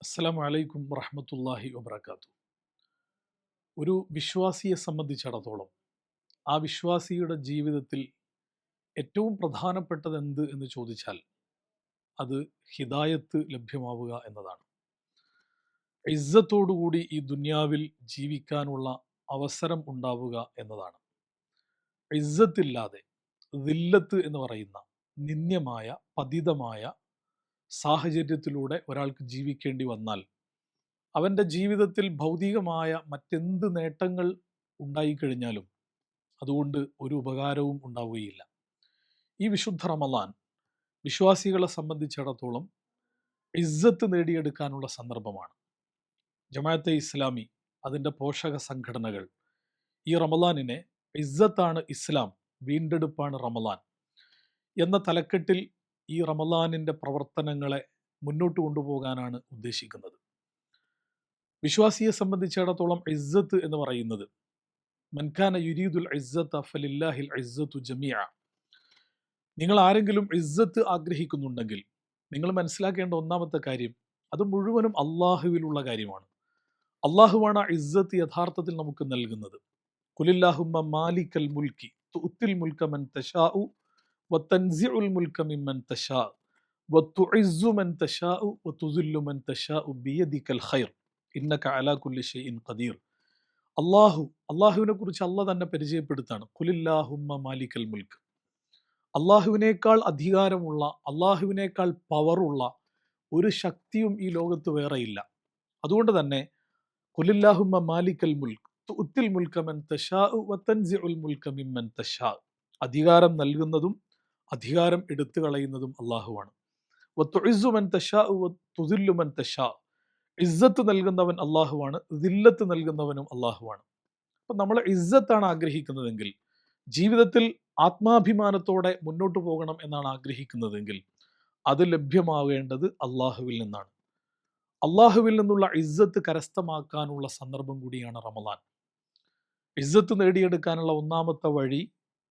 അസ്സലാമു അലൈക്കും വറഹ്മത്തുള്ളാഹി വബറകാതുഹു. ഒരു വിശ്വാസിയെ സംബന്ധിച്ചിടത്തോളം ആ വിശ്വാസിയുടെ ജീവിതത്തിൽ ഏറ്റവും പ്രധാനപ്പെട്ടത് എന്ത് എന്ന് ചോദിച്ചാൽ അത് ഹിദായത്ത് ലഭ്യമാവുക എന്നതാണ്. ഇസ്സത്തോടുകൂടി ഈ ദുനിയാവിൽ ജീവിക്കാനുള്ള അവസരം ഉണ്ടാവുക എന്നതാണ്. ഇസ്സത്തില്ലാതെ ദില്ലത്ത് എന്ന് പറയുന്ന നിന്ദ്യമായ പതിതമായ സാഹചര്യത്തിലൂടെ ഒരാൾക്ക് ജീവിക്കേണ്ടി വന്നാൽ അവൻ്റെ ജീവിതത്തിൽ ഭൗതികമായ മറ്റെന്ത് നേട്ടങ്ങൾ ഉണ്ടായിക്കഴിഞ്ഞാലും അതുകൊണ്ട് ഒരു ഉപകാരവും ഉണ്ടാവുകയില്ല. ഈ വിശുദ്ധ റമളാൻ വിശ്വാസികളെ സംബന്ധിച്ചിടത്തോളം ഇസ്സത്ത് നേടിയെടുക്കാനുള്ള സന്ദർഭമാണ്. ജമാഅത്തെ ഇസ്ലാമി അതിൻ്റെ പോഷക സംഘടനകൾ ഈ റമളാനിനെ ഇസ്സത്താണ് ഇസ്ലാം, വീണ്ടെടുപ്പാണ് റമളാൻ എന്ന തലക്കെട്ടിൽ ഈ റമളാനിൻ്റെ പ്രവർത്തനങ്ങളെ മുന്നോട്ട് കൊണ്ടുപോകാനാണ് ഉദ്ദേശിക്കുന്നത്. വിശ്വാസിയെ സംബന്ധിച്ചിടത്തോളം ഇസ്സത്ത് എന്ന് പറയുന്നത് മൻകാന യുരീദുൽ ഇസ്സത ഫലില്ലാഹിൽ ഇസ്സത്തു ജമീഅ. നിങ്ങൾ ആരെങ്കിലും ഇസ്സത്ത് ആഗ്രഹിക്കുന്നുണ്ടെങ്കിൽ നിങ്ങൾ മനസ്സിലാക്കേണ്ട ഒന്നാമത്തെ കാര്യം അത് മുഴുവനും അള്ളാഹുവിലുള്ള കാര്യമാണ്. അള്ളാഹുവാണ് ആ ഇസ്സത്ത് യഥാർത്ഥത്തിൽ നമുക്ക് നൽകുന്നത്. ഖുലില്ലാഹുമ്മ മാലിക്കൽ മുൽക്കി തുഅ്തിൽ മുൽക മൻ തശാഉ വതൻസിഉൽ മുൽക മിമ്മൻ തശാഉ വതുഇസ്സു മൻ തശാഉ വതുസില്ലു മൻ തശാഉ ബിയദിക്കൽ ഖൈർ ഇന്നക അലാ കുല്ലി ഷൈഇൻ ഖദീർ. അള്ളാഹുവിനെ കുറിച്ച് അള്ളാഹ് തന്നെ പരിചയപ്പെടുത്താണ്. ഖുലില്ലാഹുമ്മ മാലിക്കൽ മുൽക്ക്. അള്ളാഹുവിനേക്കാൾ അധികാരമുള്ള, അള്ളാഹുവിനേക്കാൾ പവറുള്ള ഒരു ശക്തിയും ഈ ലോകത്ത് വേറെയില്ല. അതുകൊണ്ട് തന്നെ ഖുലില്ലാഹുമ്മ മാലിക്കൽ മുൽക്ക് തുഅ്തിൽ മുൽക മൻ തശാഉ വതൻസിഉൽ മുൽക മിമ്മൻ തശാഉ. അധികാരം നൽകുന്നതും അധികാരം എടുത്തു കളയുന്നതും അള്ളാഹുവാണ്. വതുഇസ്സു മൻ തശാഉ വതുസില്ലു മൻ തശാഉ. ഇസ്സത്ത് നൽകുന്നവൻ അള്ളാഹുവാണ്, ദില്ലത്ത് നൽകുന്നവനും അള്ളാഹുവാണ്. അപ്പം നമ്മൾ ഇസ്സത്താണ് ആഗ്രഹിക്കുന്നതെങ്കിൽ, ജീവിതത്തിൽ ആത്മാഭിമാനത്തോടെ മുന്നോട്ട് പോകണം എന്നാണ് ആഗ്രഹിക്കുന്നതെങ്കിൽ അത് ലഭ്യമാവേണ്ടത് അള്ളാഹുവിൽ നിന്നാണ്. അള്ളാഹുവിൽ നിന്നുള്ള ഇസ്സത്ത് കരസ്ഥമാക്കാനുള്ള സന്ദർഭം കൂടിയാണ് റമളാൻ. ഇസ്സത്ത് നേടിയെടുക്കാനുള്ള ഒന്നാമത്തെ വഴി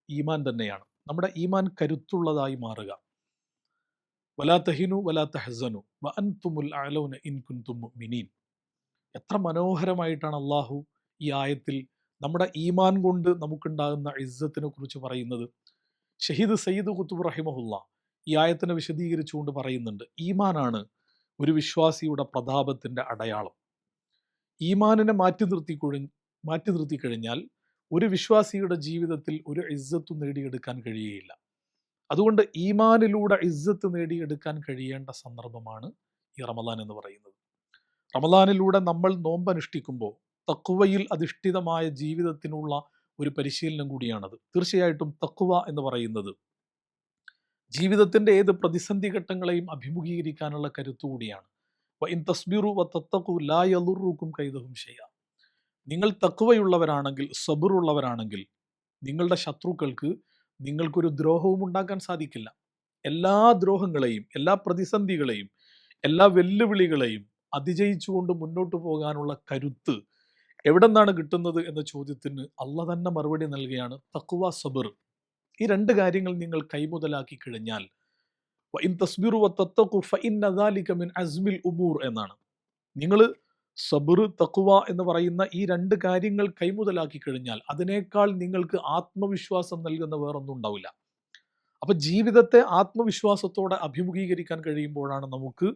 ഈമാൻ തന്നെയാണ്. നമ്മുടെ ഈമാൻ കരുത്തുള്ളതായി മാറുക. വലാ തഹിനു വലാ തഹ്സനു വഅൻതുമുൽ അഅലൗന ഇൻ കുൻതും മുഅ്മിനീൻ. എത്ര മനോഹരമായിട്ടാണ് അള്ളാഹു ഈ ആയത്തിൽ നമ്മുടെ ഈമാൻ കൊണ്ട് നമുക്കുണ്ടാകുന്ന ഇസ്സത്തിനെ കുറിച്ച് പറയുന്നത്. ഷഹീദ് സയ്യിദ് ഖുത്ബ് റഹിമഹുല്ല ഈ ആയത്തിനെ വിശദീകരിച്ചുകൊണ്ട് പറയുന്നുണ്ട്, ഈമാനാണ് ഒരു വിശ്വാസിയുടെ പ്രതാപത്തിൻ്റെ അടയാളം. ഈമാനിനെ മാറ്റി നിർത്തിക്കഴിഞ്ഞാൽ ഒരു വിശ്വാസിയുടെ ജീവിതത്തിൽ ഒരു ഇസ്സത്തും നേടിയെടുക്കാൻ കഴിയുകയില്ല. അതുകൊണ്ട് ഈമാനിലൂടെ ഇസ്സത്ത് നേടിയെടുക്കാൻ കഴിയേണ്ട സന്ദർഭമാണ് ഈ റമളാൻ എന്ന് പറയുന്നത്. റമളാനിലൂടെ നമ്മൾ നോമ്പനുഷ്ഠിക്കുമ്പോൾ തഖ്വയിൽ അധിഷ്ഠിതമായ ജീവിതത്തിനുള്ള ഒരു പരിശീലനം കൂടിയാണത്. തീർച്ചയായിട്ടും തഖ്വ എന്ന് പറയുന്നത് ജീവിതത്തിൻ്റെ ഏത് പ്രതിസന്ധി ഘട്ടങ്ങളെയും അഭിമുഖീകരിക്കാനുള്ള കരുത്തു കൂടിയാണ്. വഇൻ തസ്ബിറു വതത്തഖു ലാ യളുറുക്കും കൈദഹും ഷൈഅ. നിങ്ങൾ തഖ്വയുള്ളവരാണെങ്കിൽ, സബറുള്ളവരാണെങ്കിൽ നിങ്ങളുടെ ശത്രുക്കൾക്ക് നിങ്ങൾക്കൊരു ദ്രോഹവും ഉണ്ടാക്കാൻ സാധിക്കില്ല. എല്ലാ ദ്രോഹങ്ങളെയും, എല്ലാ പ്രതിസന്ധികളെയും, എല്ലാ വെല്ലുവിളികളെയും അതിജയിച്ചുകൊണ്ട് മുന്നോട്ട് പോകാനുള്ള കരുത്ത് എവിടെ നിന്നാണ് കിട്ടുന്നത് എന്ന ചോദ്യത്തിന് അള്ളാഹ് തന്നെ മറുപടി നൽകുകയാണ്, തഖ്വ സബർ. ഈ രണ്ട് കാര്യങ്ങൾ നിങ്ങൾ കൈമുതലാക്കി കഴിഞ്ഞാൽ വഇൻ തസ്ബിറു വതത്തഖു ഫഇന്ന ദാലിക മിൻ അസ്മിൽ ഉമൂർ എന്നാണ്. നിങ്ങൾ സബർ, തഖ്വ എന്ന് പറയുന്ന ഈ രണ്ട് കാര്യങ്ങൾ കൈമുതലാക്കി കഴിഞ്ഞാൽ അതിനേക്കാൾ നിങ്ങൾക്ക് ആത്മവിശ്വാസം നൽകുന്ന വേറൊന്നും ഉണ്ടാവില്ല. അപ്പൊ ജീവിതത്തെ ആത്മവിശ്വാസത്തോടെ അഭിമുഖീകരിക്കാൻ കഴിയുമ്പോഴാണ് നമുക്ക്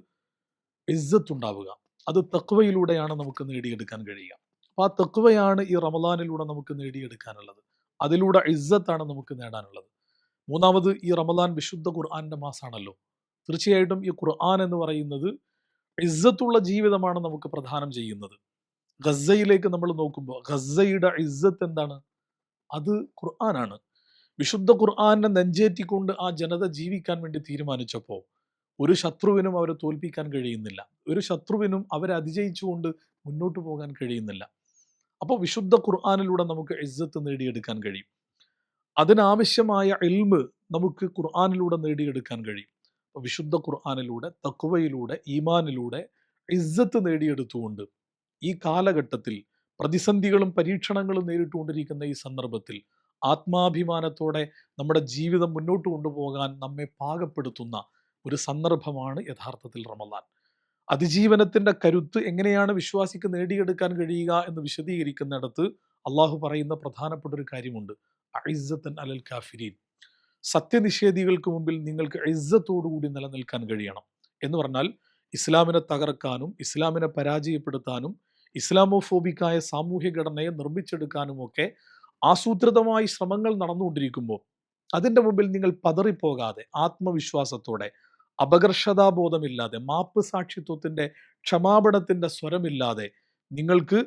ഇസ്സത്ത് ഉണ്ടാവുക. അത് തഖ്വയിലൂടെയാണ് നമുക്ക് നേടിയെടുക്കാൻ കഴിയുക. അപ്പൊ ആ തഖ്വയാണ് ഈ റമളാനിലൂടെ നമുക്ക് നേടിയെടുക്കാനുള്ളത്. അതിലൂടെ ഇസ്സത്താണ് നമുക്ക് നേടാനുള്ളത്. മൂന്നാമത്, ഈ റമളാൻ വിശുദ്ധ ഖുർആന്റെ മാസമാണല്ലോ. തീർച്ചയായിട്ടും ഈ ഖുർആൻ എന്ന് പറയുന്നത് ഇസ്സത്തുള്ള ജീവിതമാണ് നമുക്ക് പ്രദാനം ചെയ്യുന്നത്. ഗസയിലേക്ക് നമ്മൾ നോക്കുമ്പോൾ ഗസയുടെ ഇസ്സത്ത് എന്താണ്? അത് ഖുർആനാണ്. വിശുദ്ധ ഖുർആനെ നെഞ്ചേറ്റിക്കൊണ്ട് ആ ജനത ജീവിക്കാൻ വേണ്ടി തീരുമാനിച്ചപ്പോൾ ഒരു ശത്രുവിനും അവരെ തോൽപ്പിക്കാൻ കഴിയുന്നില്ല. ഒരു ശത്രുവിനും അവരെ അതിജയിച്ചുകൊണ്ട് മുന്നോട്ട് പോകാൻ കഴിയുന്നില്ല. അപ്പോൾ വിശുദ്ധ ഖുർആനിലൂടെ നമുക്ക് ഇസ്സത്ത് നേടിയെടുക്കാൻ കഴിയും. അതിനാവശ്യമായ ഇൽമ് നമുക്ക് ഖുർആനിലൂടെ നേടിയെടുക്കാൻ കഴിയും. അപ്പോൾ വിശുദ്ധ ഖുർആനിലൂടെ, തഖ്വയിലൂടെ, ഈമാനിലൂടെ ഇസ്സത്ത് നേടിയെടുത്തുകൊണ്ട് ഈ കാലഘട്ടത്തിൽ പ്രതിസന്ധികളും പരീക്ഷണങ്ങളും നേരിട്ടുകൊണ്ടിരിക്കുന്ന ഈ സന്ദർഭത്തിൽ ആത്മാഭിമാനത്തോടെ നമ്മുടെ ജീവിതം മുന്നോട്ട് കൊണ്ടുപോകാൻ നമ്മെ പാകപ്പെടുത്തുന്ന ഒരു സന്ദർഭമാണ് യഥാർത്ഥത്തിൽ റമളാൻ. അതിജീവനത്തിൻ്റെ കരുത്ത് എങ്ങനെയാണ് വിശ്വാസിക്ക് നേടിയെടുക്കാൻ കഴിയുക എന്ന് വിശദീകരിക്കുന്നിടത്ത് അള്ളാഹു പറയുന്ന പ്രധാനപ്പെട്ട ഒരു കാര്യമുണ്ട്. അഇസ്സത്തൻ അലൽ കാഫിരീൻ, സത്യനിഷേധികൾക്ക് മുമ്പിൽ നിങ്ങൾക്ക് ഇസ്സത്തോടുകൂടി നിലനിൽക്കാൻ കഴിയണം എന്ന് പറഞ്ഞാൽ ഇസ്ലാമിനെ തകർക്കാനും ഇസ്ലാമിനെ പരാജയപ്പെടുത്താനും ഇസ്ലാമോഫോബിക്കായ സാമൂഹ്യ ഘടനയെ നിർമ്മിച്ചെടുക്കാനുമൊക്കെ ആസൂത്രിതമായി ശ്രമങ്ങൾ നടന്നുകൊണ്ടിരിക്കുമ്പോൾ അതിൻ്റെ മുമ്പിൽ നിങ്ങൾ പതറിപ്പോകാതെ ആത്മവിശ്വാസത്തോടെ അപകർഷതാബോധമില്ലാതെ മാപ്പ് സാക്ഷിത്വത്തിൻ്റെ ക്ഷമാപണത്തിൻ്റെ സ്വരമില്ലാതെ നിങ്ങൾക്ക്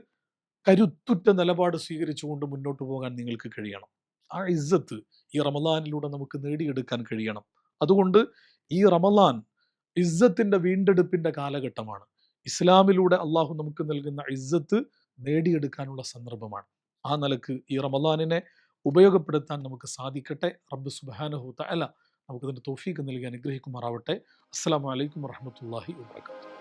കരുത്തുറ്റ നിലപാട് സ്വീകരിച്ചുകൊണ്ട് മുന്നോട്ട് പോകാൻ നിങ്ങൾക്ക് കഴിയണം. ആ ഇസ്സത്ത് ഈ റമളാനിലൂടെ നമുക്ക് നേടിയെടുക്കാൻ കഴിയണം. അതുകൊണ്ട് ഈ റമളാൻ ഇസ്സത്തിൻ്റെ വീണ്ടെടുപ്പിൻ്റെ കാലഘട്ടമാണ്. ഇസ്ലാമിലൂടെ അള്ളാഹു നമുക്ക് നൽകുന്ന ഇസ്സത്ത് നേടിയെടുക്കാനുള്ള സന്ദർഭമാണ്. ആ നിലക്ക് ഈ റമളാനിനെ ഉപയോഗപ്പെടുത്താൻ നമുക്ക് സാധിക്കട്ടെ. റബ്ബ് സുബ്ഹാനഹു തആല നമുക്കതിൻ്റെ തൗഫീഖ് നൽകി അനുഗ്രഹിക്കുമാറാവട്ടെ. അസ്സലാമു അലൈക്കും വറഹ്മത്തുള്ളാഹി വബറകാതുഹു.